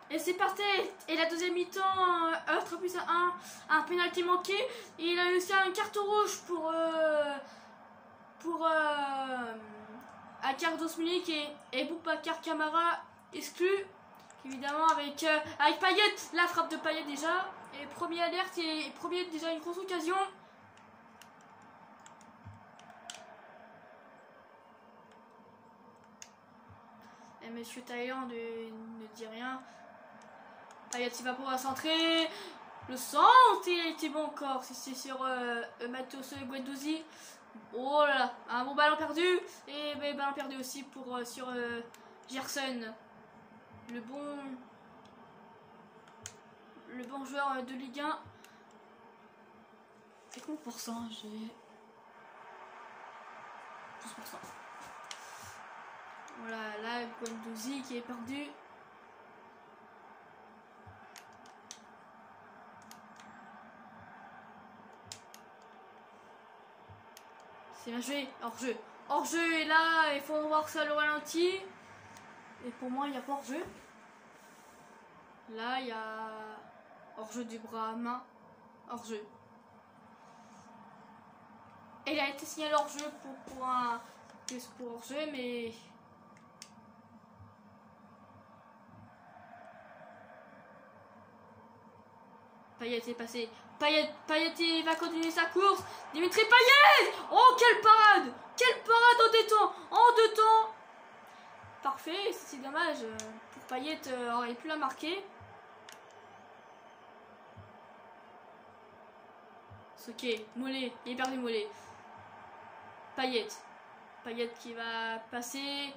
Et c'est parti. Et la deuxième mi-temps, 3+1, un penalty manqué. Et il a eu aussi un carton rouge pour Akar Dosmilik et Boubacar Kamara exclu. Évidemment avec Payet, la frappe de Payet déjà. Et premier alerte et premier déjà une grosse occasion. Et Monsieur Thaïlande ne dit rien. Payet il va pouvoir centrer. Le centre il a été bon encore. C'est sur Matheus Guendouzi. Oh là là, un bon ballon perdu. Et ballon perdu aussi pour sur Gerson. Le bon joueur de Ligue 1. C'est combien de pourcents? J'ai 12%. Voilà, là Guendouzi qui est perdu. C'est bien joué, hors-jeu. Hors-jeu et là, il faut voir ça le ralenti. Et pour moi, il n'y a pas hors-jeu. Là, il y a hors-jeu du bras à main. Hors-jeu. Et il a été signalé hors-jeu pour hors-jeu, mais... Payet est passé. Payet il va continuer sa course. Dimitri Payet. Oh, quelle parade. Quelle parade en deux temps. Parfait, c'est dommage. Pour Payet, aurait pu la marquer. C'est ok, Mollet, il est perdu Mollet. Payet qui va passer.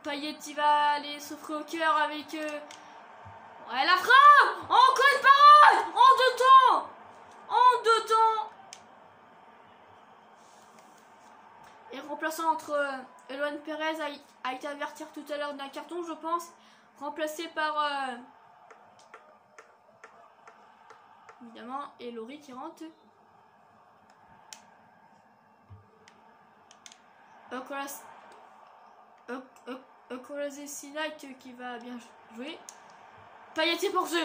Payet il va aller s'offrir au cœur avec... Ouais, la frappe. Encore une parade. En deux temps. Et remplaçant entre Eloane Perez a été avertir tout à l'heure d'un carton, je pense. Remplacé par... évidemment, et Laurie qui rentre. Kolasinac qui va bien jouer. Payet est hors-jeu,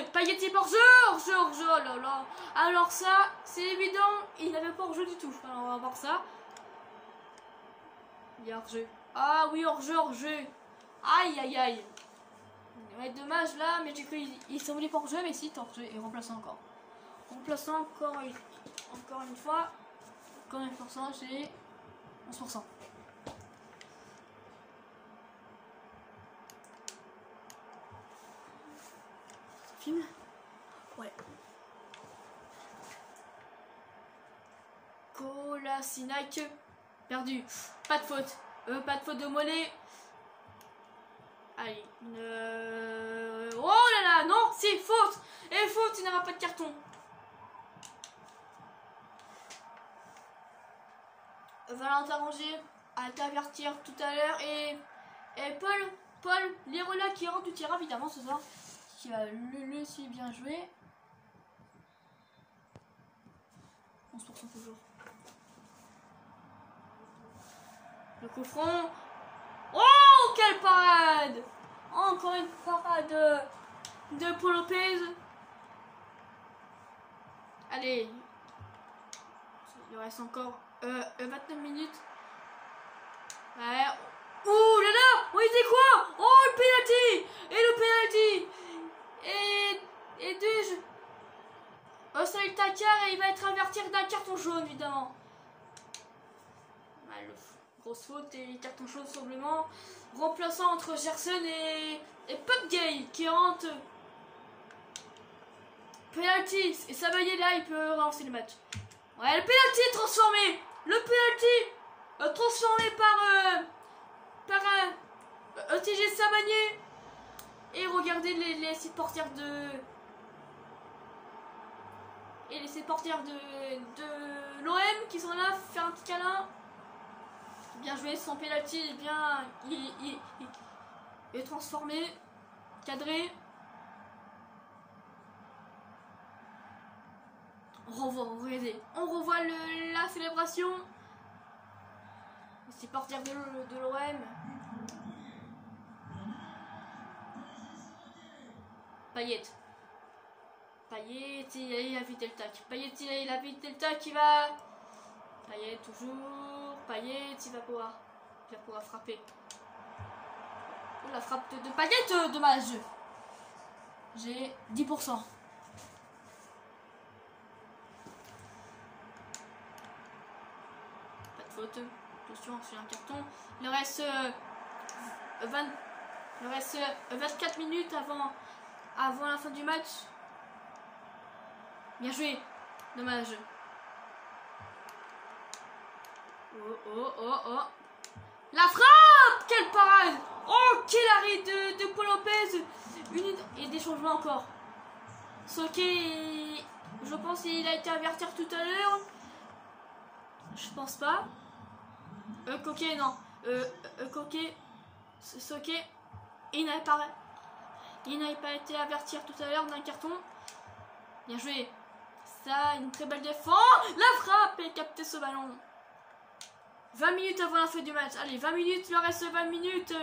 hors-jeu, oh là là. Alors ça, c'est évident, il n'avait pas hors-jeu du tout. Alors on va voir ça. Il y a hors-jeu. Ah oui, hors-jeu. Aïe, aïe, aïe. Ouais, dommage là, mais j'ai cru qu'il s'en voulait pas hors-jeu, mais si, hors-jeu et remplaçant encore. Remplaçant encore une fois. Encore 1%, j'ai 11%. Film. Ouais. Kolasinac perdu. Pas de faute. Pas de faute de Mollet. Allez. Oh là là, non, c'est faute. Et faute, il n'aura pas de carton. Valentin Rongier a été avertir tout à l'heure et Paul Lirola qui rentre du tir évidemment ce soir. Qui va le si bien joué. 11% toujours. Le coup franc. Oh, quelle parade! Encore une parade de Paul Lopez. Allez. Il reste encore 29 minutes. Ouais. Ouh là là! On était quoi? Oh, le penalty! Et le penalty! Et deux. Ossaïl Takar et il va être averti d'un carton jaune évidemment. Ouais, grosse faute et carton jaune simplement. Remplaçant entre Gerson et Pop Gay qui rentre. Penalty. Et Sabaye là il peut relancer le match. Ouais, le penalty est transformé. Le penalty transformé par TG Sabagné. Et regardez les supporters de l'OM qui sont là, faire un petit câlin. Bien joué, son penalty, bien, il est transformé, cadré. On revoit la célébration. Les supporters de l'OM. Payet. Payet, il a évité le tac. Payet, il a évité le tac. Il va. Payet, toujours. Payet, il va pouvoir frapper. Oh, la frappe de Payet, dommage. J'ai 10%. Pas de faute. Attention, c'est un carton. Il reste 24 minutes avant la fin du match. Bien joué. Dommage. Oh. La frappe! Quelle parade! Oh, quel arrêt de Paul Lopez! Et des changements encore. Soké, je pense qu'il a été averti tout à l'heure. Je pense pas. Coquet, non. Coquet. Soké. Il n'avait pas été averti tout à l'heure d'un carton. Bien joué. Ça, une très belle défense. La frappe et capté ce ballon. 20 minutes avant la fin du match. Allez, 20 minutes, il reste 20 minutes.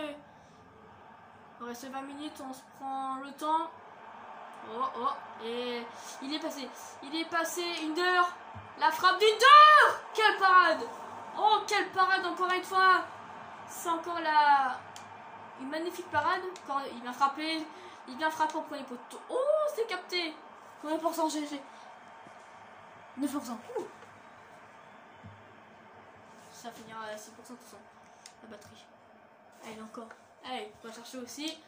Il reste 20 minutes, on se prend le temps. Oh, et il est passé Under. La frappe d'Under. Quelle parade. Oh, quelle parade encore une fois. C'est encore une magnifique parade. Encore, il vient frapper au premier poteau. Oh, c'est capté. Combien de pourcents GG? 9%. Ça finira à 6% de toute façon. La batterie. Allez, encore. Allez, on va chercher aussi.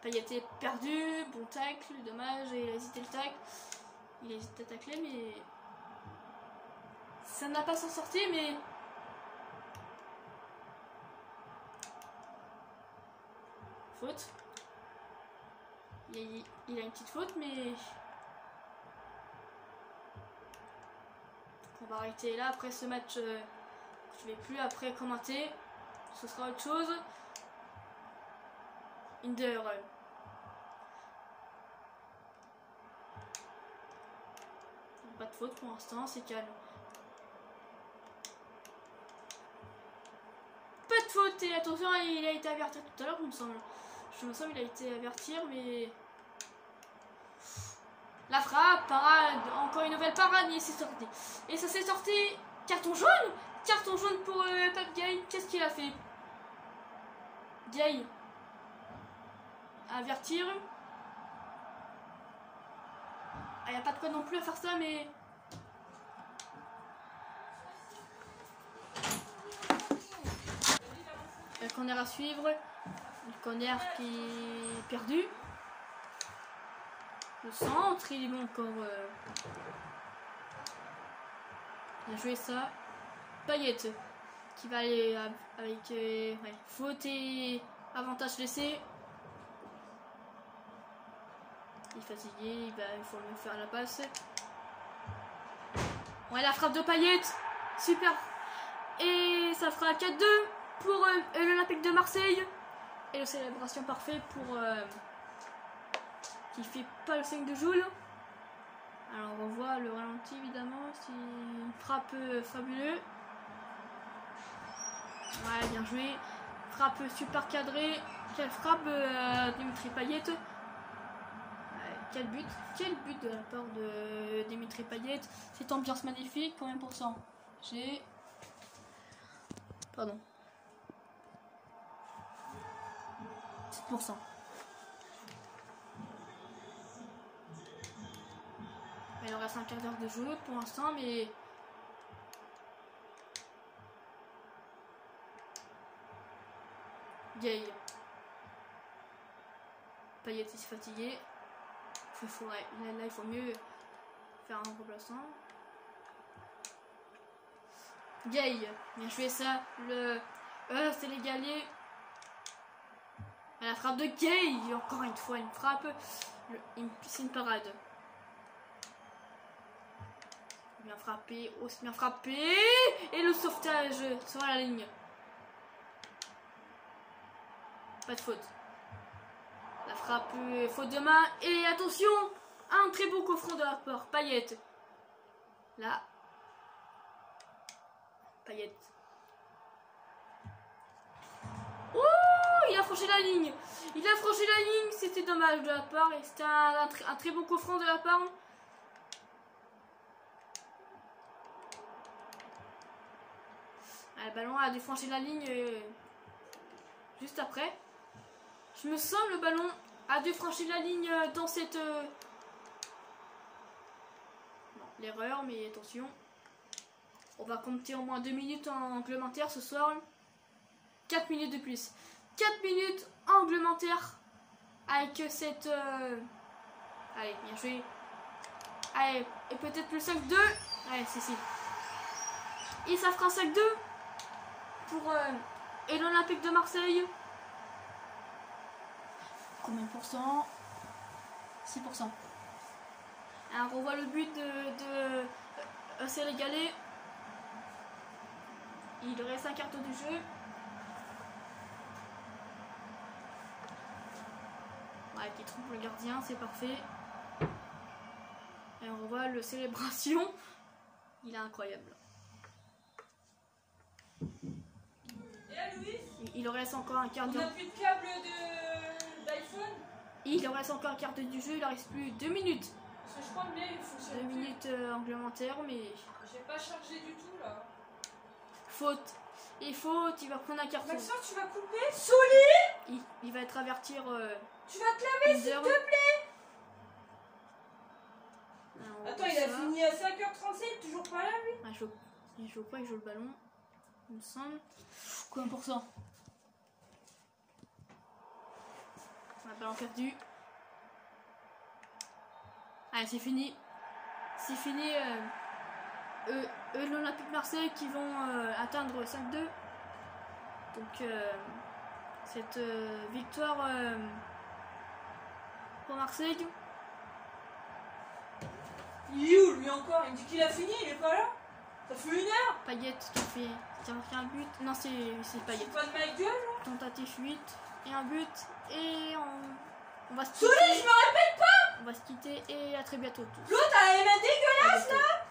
Payet est perdu. Bon tacle, dommage. Il a hésité le tacle. Il a hésité à tacler, mais ça n'a pas s'en sorti, mais faute. Il a une petite faute, mais on va arrêter là. Après ce match, je vais plus après commenter. Ce sera autre chose. Under. Pas de faute pour l'instant, c'est calme. Pas de faute et attention, il a été averti tout à l'heure, il me semble. Je me semble il a été averti, mais la frappe, parade, encore une nouvelle parade, et c'est sorti. Et ça s'est sorti. Carton jaune. Carton jaune pour Pape Gay. Qu'est-ce qu'il a fait? Gay. Avertir. Il n'y a pas de quoi non plus à faire ça, mais le corner à suivre. Le corner qui est perdu. Le centre, il est bon encore. Bien joué ça. Payet qui va aller avec faute et avantage laissé. Il est fatigué, il faut mieux faire la passe. Ouais, la frappe de Payet. Super. Et ça fera 4-2 pour l'Olympique de Marseille. Et la célébration parfaite pour qui fait pas le 5 de Joule. Alors on revoit le ralenti évidemment. C'est une frappe fabuleux. Ouais, bien joué. Frappe super cadrée. Quelle frappe Dimitri Payet. Quel but de la part de Dimitri Payet. Cette ambiance magnifique, combien de pourcents? J'ai... Pardon. 7%. Il en reste un quart d'heure de jeu pour l'instant, mais Gay. Payet est fatigué. Là, il faut mieux faire un remplaçant. Gay, bien joué ça. C'est l'égalé. La frappe de Gay, encore une fois, une frappe. C'est une parade. Bien frappé, aussi bien frappé. Et le sauvetage sur la ligne. Pas de faute. La frappe, faute de main. Et attention, un très beau coffre de la part. Payet. Là. Payet. Oh, il a franchi la ligne. Il a franchi la ligne. C'était dommage de la part. Et c'était un très bon coup franc de la part. Ah, le ballon a dû franchir la ligne juste après. Je me sens le ballon a dû franchir la ligne dans cette... Non, l'erreur, mais attention. On va compter au moins 2 minutes en réglementaire ce soir. 4 minutes de plus. 4 minutes en réglementaire avec cette... Allez, bien joué. Allez, et peut-être le 5-2. Allez, si. Et ça fera un 5-2 pour et l'Olympique de Marseille. Combien de pourcents? 6%. Alors on voit le but de Sénégalais. Il reste un carton du jeu. Ouais, qui trompe le gardien, c'est parfait. Et on voit le célébration. Il est incroyable. Et là, Louis, il reste encore un quart on de... n'a plus de câble d'iPhone. Il en reste encore un quart du jeu, il en reste plus 2 minutes. Parce que je crois que le mail il fonctionne 2 plus. minutes réglementaires, mais... J'ai pas chargé du tout là. Faute. Et faute, il va prendre un carton. Maxence, tu vas couper. Soli, Il va être avertir... tu vas te laver s'il te plaît. Alors, Attends, il a fini à 5h37, toujours pas là lui. Ah, il joue pas, il joue le ballon. Il me semble. Combien pour cent? On a ballon perdu. Allez, c'est fini. C'est fini. L'Olympique Marseille qui vont atteindre 5-2. Donc, cette victoire pour Marseille. Il est où lui encore? Il me dit qu'il a fini, il est pas là. Ça fait 1 heure. Payet qui a marqué un but. Non, c'est Payet. C'est pas de ma gueule là. Tentative 8 et un but. Et on va se Soli, je me répète pas. On va se quitter et à très bientôt tous. L'autre a les mains dégueulasses là.